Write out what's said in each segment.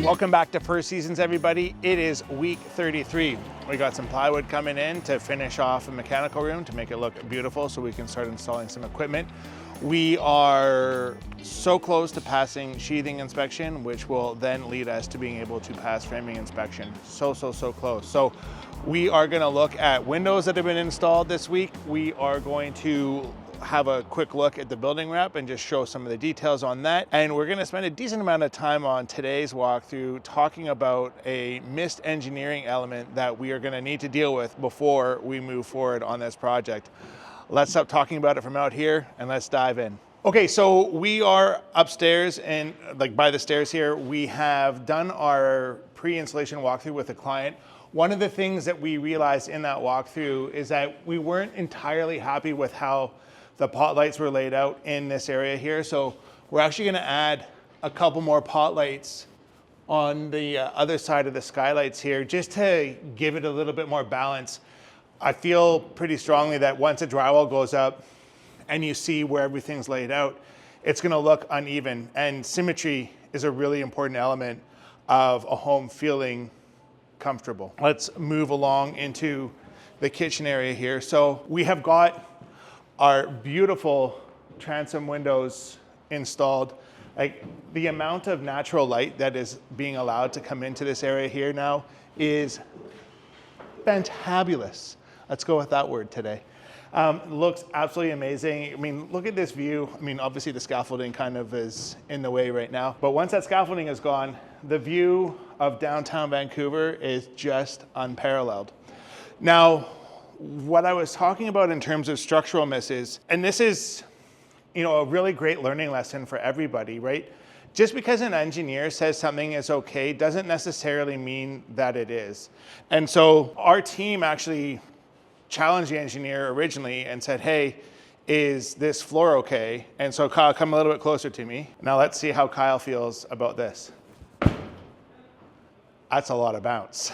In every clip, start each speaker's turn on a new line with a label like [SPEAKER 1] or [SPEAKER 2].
[SPEAKER 1] Welcome back to First Seasons, everybody. It is week 33. We got some plywood coming in to finish off a mechanical room to make it look beautiful so we can start installing some equipment. We are so close to passing sheathing inspection, which will then lead us to being able to pass framing inspection. So close. So we are gonna look at windows that have been installed this week. We are going to have a quick look at the building wrap and just show some of the details on that. And we're gonna spend a decent amount of time on today's walkthrough talking about a missed engineering element that we are gonna need to deal with before we move forward on this project. Let's stop talking about it from out here and let's dive in. Okay, so we are upstairs and by the stairs here. We have done our pre-installation walkthrough with the client. One of the things that we realized in that walkthrough is that we weren't entirely happy with how the pot lights were laid out in this area here. So we're actually gonna add a couple more pot lights on the other side of the skylights here, just to give it a little bit more balance. I feel pretty strongly that once the drywall goes up and you see where everything's laid out, it's gonna look uneven, and symmetry is a really important element of a home feeling comfortable. Let's move along into the kitchen area here. So we have got our beautiful transom windows installed. Like, the amount of natural light that is being allowed to come into this area here now is fantabulous. Let's go with that word today. Looks absolutely amazing. I mean, look at this view. I mean, obviously the scaffolding kind of is in the way right now, but once that scaffolding is gone, the view of downtown Vancouver is just unparalleled. Now, what I was talking about in terms of structural misses, and this is, a really great learning lesson for everybody, right? Just because an engineer says something is okay doesn't necessarily mean that it is. And so our team actually challenged the engineer originally and said, hey, is this floor okay? And so Kyle, come a little bit closer to me. Now let's see how Kyle feels about this. That's a lot of bounce.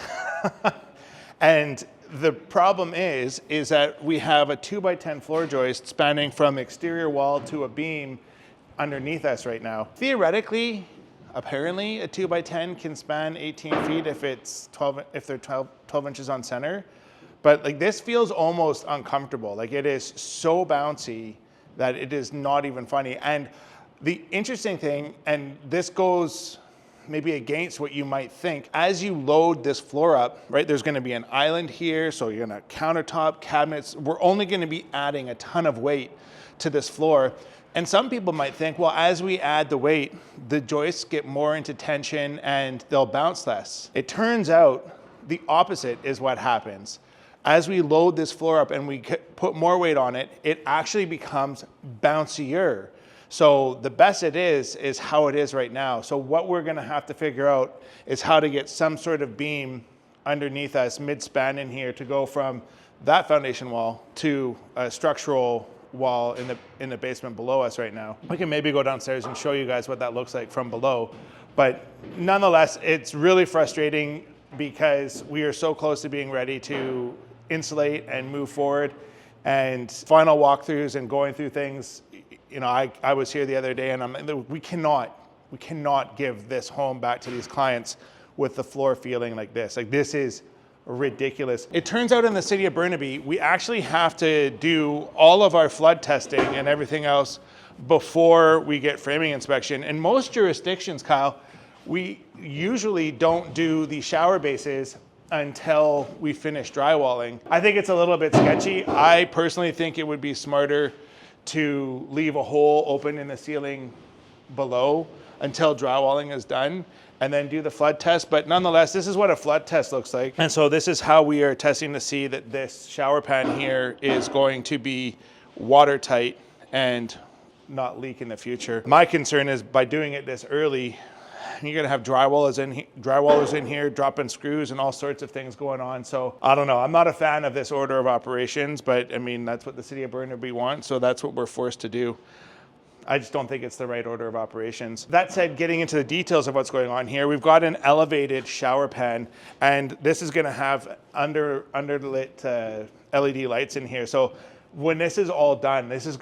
[SPEAKER 1] And the problem is that we have a 2x10 floor joist spanning from exterior wall to a beam underneath us right now. Theoretically, apparently a 2x10 can span 18 feet if they're 12 inches on center. But this feels almost uncomfortable. It is so bouncy that it is not even funny. And the interesting thing, and this goes maybe against what you might think, as you load this floor up, right, there's gonna be an island here, so you're gonna countertop, cabinets. We're only gonna be adding a ton of weight to this floor. And some people might think, well, as we add the weight, the joists get more into tension and they'll bounce less. It turns out the opposite is what happens. As we load this floor up and we put more weight on it, it actually becomes bouncier. So the best it is how it is right now. So what we're gonna have to figure out is how to get some sort of beam underneath us, mid-span in here, to go from that foundation wall to a structural wall in the basement below us right now. We can maybe go downstairs and show you guys what that looks like from below. But nonetheless, it's really frustrating because we are so close to being ready to insulate and move forward. And final walkthroughs and going through things, I was here the other day and we cannot give this home back to these clients with the floor feeling like this. This is ridiculous. It turns out in the city of Burnaby, we actually have to do all of our flood testing and everything else before we get framing inspection. In most jurisdictions, Kyle, we usually don't do the shower bases until we finish drywalling. I think it's a little bit sketchy. I personally think it would be smarter to leave a hole open in the ceiling below until drywalling is done and then do the flood test. But nonetheless, this is what a flood test looks like. And so this is how we are testing to see that this shower pan here is going to be watertight and not leak in the future. My concern is by doing it this early, you're gonna have drywallers in here dropping screws and all sorts of things going on. So I don't know, I'm not a fan of this order of operations, but I mean, that's what the city of Burnaby wants, so that's what we're forced to do. I just don't think it's the right order of operations. That said, getting into the details of what's going on here, we've got an elevated shower pan, and this is gonna have underlit LED lights in here. So when this is all done, this is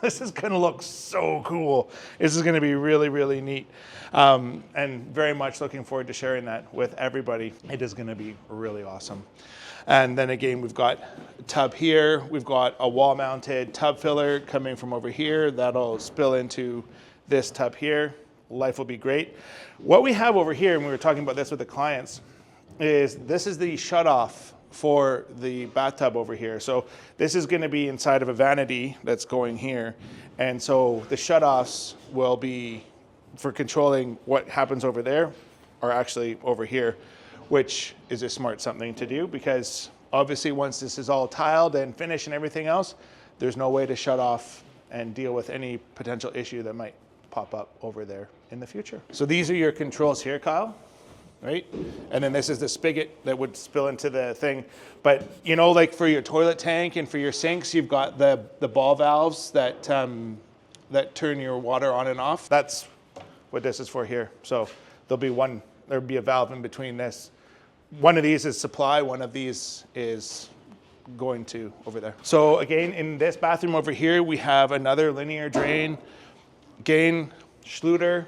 [SPEAKER 1] This is going to look so cool. This is going to be really, really neat. And very much looking forward to sharing that with everybody. It is going to be really awesome. And then again, we've got a tub here. We've got a wall-mounted tub filler coming from over here. That'll spill into this tub here. Life will be great. What we have over here, and we were talking about this with the clients, is this is the shutoff for the bathtub over here. So this is going to be inside of a vanity that's going here. And so the shutoffs will be for controlling what happens over there, or actually over here, which is a smart something to do, because obviously once this is all tiled and finished and everything else, there's no way to shut off and deal with any potential issue that might pop up over there in the future. So these are your controls here, Kyle, right? And then this is the spigot that would spill into the thing. But you know, like for your toilet tank and for your sinks, you've got the ball valves that that turn your water on and off. That's what this is for here. So there'll be a valve in between this. One of these is supply, one of these is going to over there. So again, in this bathroom over here, we have another linear drain. Again, Schluter,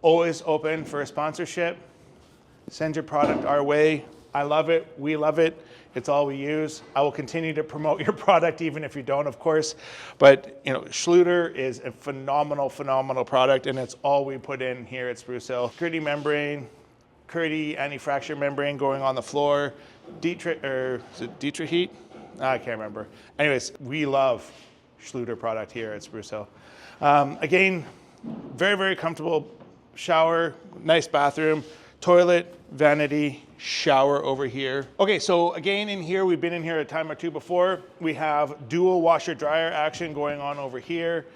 [SPEAKER 1] always open for a sponsorship. Send your product our way. I love it, we love it. It's all we use. I will continue to promote your product even if you don't, of course. But you know, Schluter is a phenomenal, phenomenal product, and it's all we put in here at Sprucehill. Curdy membrane, Curdy anti-fracture membrane going on the floor. Is it Dietrich heat? I can't remember. Anyways, we love Schluter product here at Sprucehill. Again, very, very comfortable shower, nice bathroom, toilet, vanity, shower over here. Okay, so again in here, we've been in here a time or two before. We have dual washer dryer action going on over here.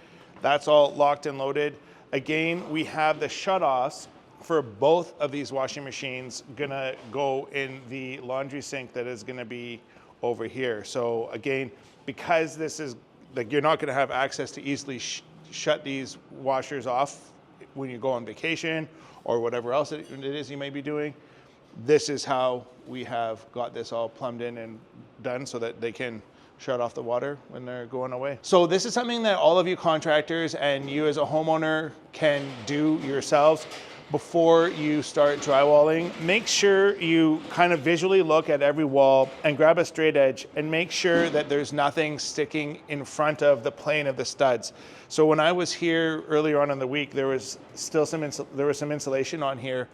[SPEAKER 1] That's all locked and loaded. Again, we have the shutoffs for both of these washing machines gonna go in the laundry sink that is gonna be over here. So again, because this is, like, you're not gonna have access to easily shut these washers off when you go on vacation or whatever else it is you may be doing. This is how we have got this all plumbed in and done so that they can shut off the water when they're going away. So this is something that all of you contractors and you as a homeowner can do yourselves before you start drywalling. Make sure you kind of visually look at every wall and grab a straight edge and make sure that there's nothing sticking in front of the plane of the studs. So when I was here earlier on in the week, there was still some insulation on here.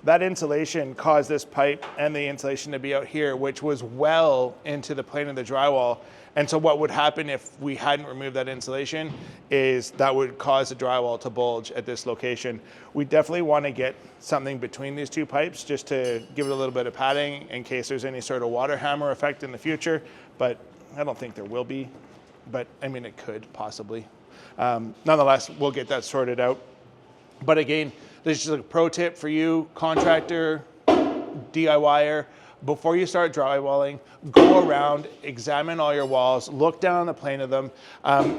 [SPEAKER 1] That insulation caused this pipe and the insulation to be out here, which was well into the plane of the drywall. And so what would happen if we hadn't removed that insulation is that would cause the drywall to bulge at this location. We definitely want to get something between these two pipes just to give it a little bit of padding in case there's any sort of water hammer effect in the future, but I don't think there will be, but I mean, it could possibly. Nonetheless, we'll get that sorted out. But again, this is just a pro tip for you, contractor, DIYer. Before you start drywalling, go around, examine all your walls, look down the plane of them.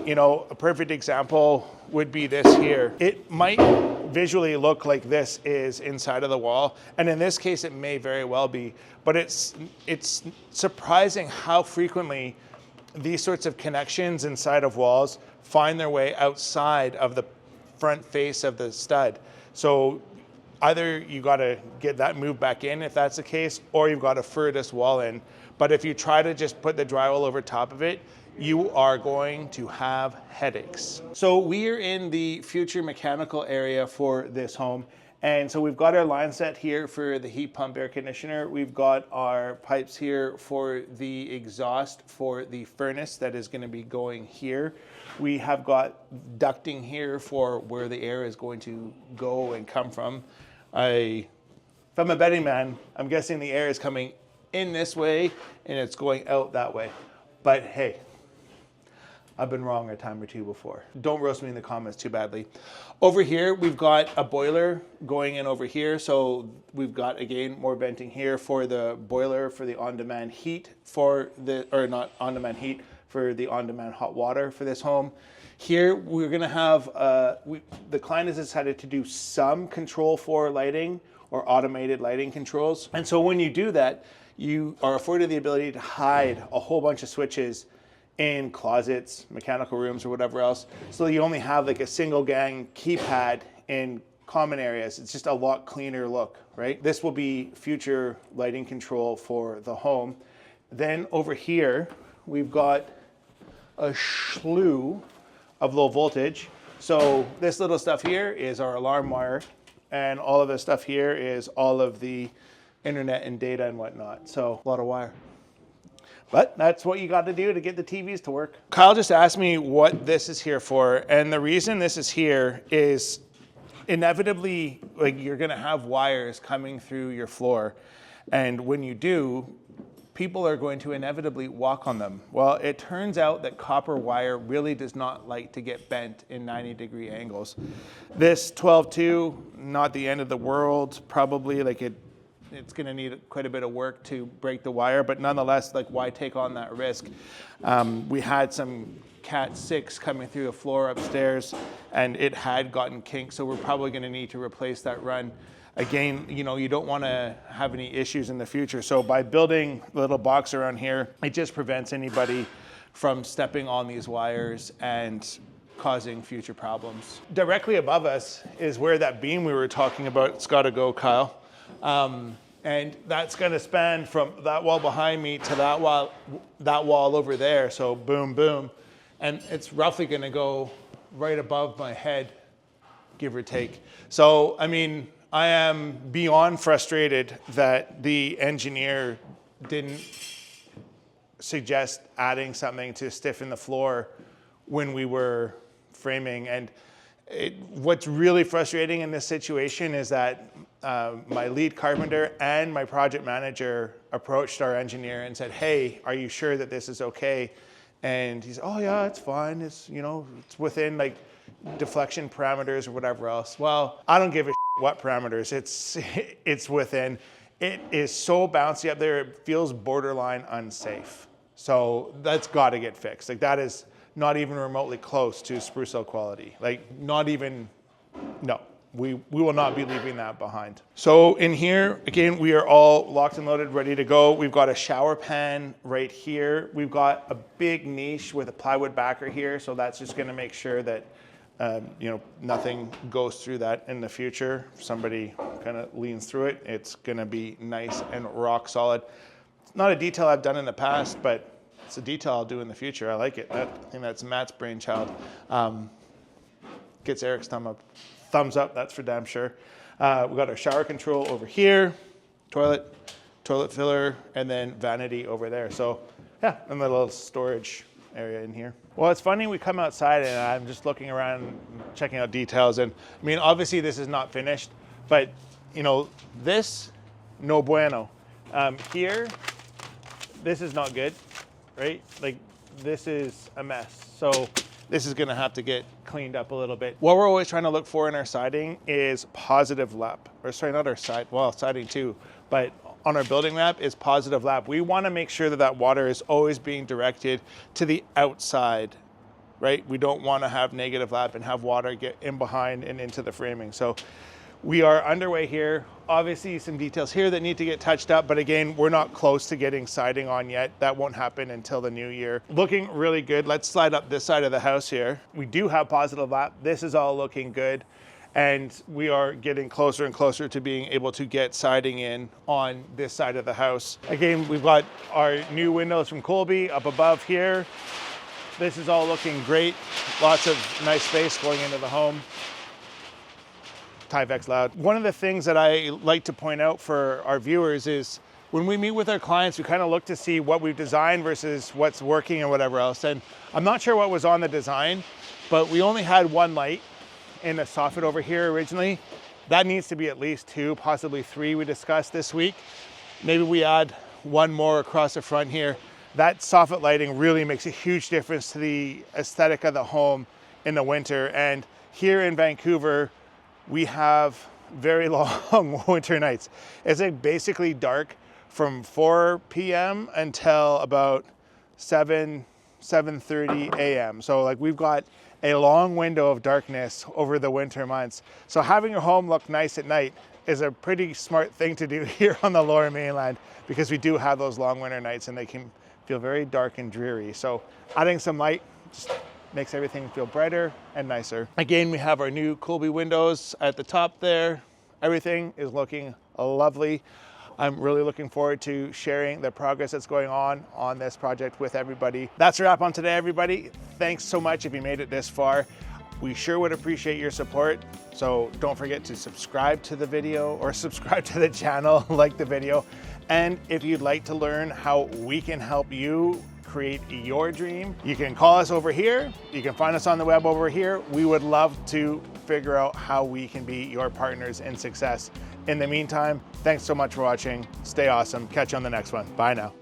[SPEAKER 1] You know, a perfect example would be this here. It might visually look like this is inside of the wall, and in this case, it may very well be, but it's surprising how frequently these sorts of connections inside of walls find their way outside of the front face of the stud. So either you got to get that moved back in if that's the case, or you've got to fur this wall in. But if you try to just put the drywall over top of it, you are going to have headaches. So we are in the future mechanical area for this home. And so we've got our line set here for the heat pump air conditioner. We've got our pipes here for the exhaust for the furnace that is going to be going here. We have got ducting here for where the air is going to go and come from. If I'm a betting man, I'm guessing the air is coming in this way and it's going out that way. But hey, I've been wrong a time or two before. Don't roast me in the comments too badly. Over here, we've got a boiler going in over here. So we've got, again, more venting here for the boiler for the on-demand heat for the, or not on-demand heat, for the on-demand hot water for this home. Here, we're gonna have, the client has decided to do some control for lighting or automated lighting controls. And so when you do that, you are afforded the ability to hide a whole bunch of switches in closets, mechanical rooms, or whatever else. So you only have like a single gang keypad in common areas. It's just a lot cleaner look, right? This will be future lighting control for the home. Then over here, we've got a slew of low voltage. So this little stuff here is our alarm wire, and all of this stuff here is all of the internet and data and whatnot. So a lot of wire. But that's what you got to do to get the TVs to work. Kyle just asked me what this is here for, and the reason this is here is inevitably, like, you're gonna have wires coming through your floor, and when you do, people are going to inevitably walk on them. Well, it turns out that copper wire really does not like to get bent in 90-degree angles. This 12-2, not the end of the world, probably. Like it's going to need quite a bit of work to break the wire, but nonetheless, like, why take on that risk? We had some Cat 6 coming through the floor upstairs, and it had gotten kinked, so we're probably going to need to replace that run. Again, you know, you don't want to have any issues in the future. So by building a little box around here, it just prevents anybody from stepping on these wires and causing future problems. Directly above us is where that beam we were talking about, it's got to go, Kyle. And that's going to span from that wall behind me to that wall over there. So boom, boom. And it's roughly going to go right above my head, give or take. So, I mean, I am beyond frustrated that the engineer didn't suggest adding something to stiffen the floor when we were framing. And what's really frustrating in this situation is that my lead carpenter and my project manager approached our engineer and said, "Hey, are you sure that this is okay?" And he's, "Oh yeah, it's fine. It's, you know, it's within like deflection parameters or whatever else." Well, I don't give a shit what parameters it's within. It is so bouncy up there, it feels borderline unsafe. So that's got to get fixed. Like, that is not even remotely close to Sprucehill quality. Like, not even, no. We will not be leaving that behind. So in here, again, we are all locked and loaded, ready to go. We've got a shower pan right here. We've got a big niche with a plywood backer here. So that's just gonna make sure that you know, nothing goes through that in the future. If somebody kind of leans through it, it's gonna be nice and rock solid. It's not a detail I've done in the past, but it's a detail I'll do in the future. I like it. I think that's Matt's brainchild. Gets Eric's thumbs up, that's for damn sure. We've got our shower control over here, toilet filler, and then vanity over there. So yeah, and the little storage area in here. Well, it's funny, we come outside and I'm just looking around, checking out details. And I mean, obviously this is not finished, but you know, this, no bueno. Here, this is not good, right? Like, this is a mess. So this is gonna have to get cleaned up a little bit. What we're always trying to look for in our siding is positive lap. Or sorry, not our side, well, siding too, but on our building map is positive lap. We wanna make sure that that water is always being directed to the outside, right? We don't wanna have negative lap and have water get in behind and into the framing. So we are underway here. Obviously some details here that need to get touched up, but again, we're not close to getting siding on yet. That won't happen until the new year. Looking really good. Let's slide up this side of the house here. We do have positive lap. This is all looking good. And we are getting closer and closer to being able to get siding in on this side of the house. Again, we've got our new windows from Colby up above here. This is all looking great. Lots of nice space going into the home. Tyvek's loud. One of the things that I like to point out for our viewers is when we meet with our clients, we kind of look to see what we've designed versus what's working and whatever else. And I'm not sure what was on the design, but we only had one light in the soffit over here originally. That needs to be at least 2, possibly 3 we discussed this week. Maybe we add one more across the front here. That soffit lighting really makes a huge difference to the aesthetic of the home in the winter. And here in Vancouver, we have very long winter nights. It's like basically dark from 4 p.m. until about 7:30 a.m. So like, we've got a long window of darkness over the winter months. So having your home look nice at night is a pretty smart thing to do here on the Lower Mainland, because we do have those long winter nights and they can feel very dark and dreary. So adding some light just makes everything feel brighter and nicer. Again, we have our new Colby windows at the top there. Everything is looking lovely. I'm really looking forward to sharing the progress that's going on this project with everybody. That's a wrap on today, everybody. Thanks so much if you made it this far. We sure would appreciate your support. So don't forget to subscribe to the video or subscribe to the channel, like the video. And if you'd like to learn how we can help you create your dream, you can call us over here. You can find us on the web over here. We would love to figure out how we can be your partners in success. In the meantime, thanks so much for watching. Stay awesome. Catch you on the next one. Bye now.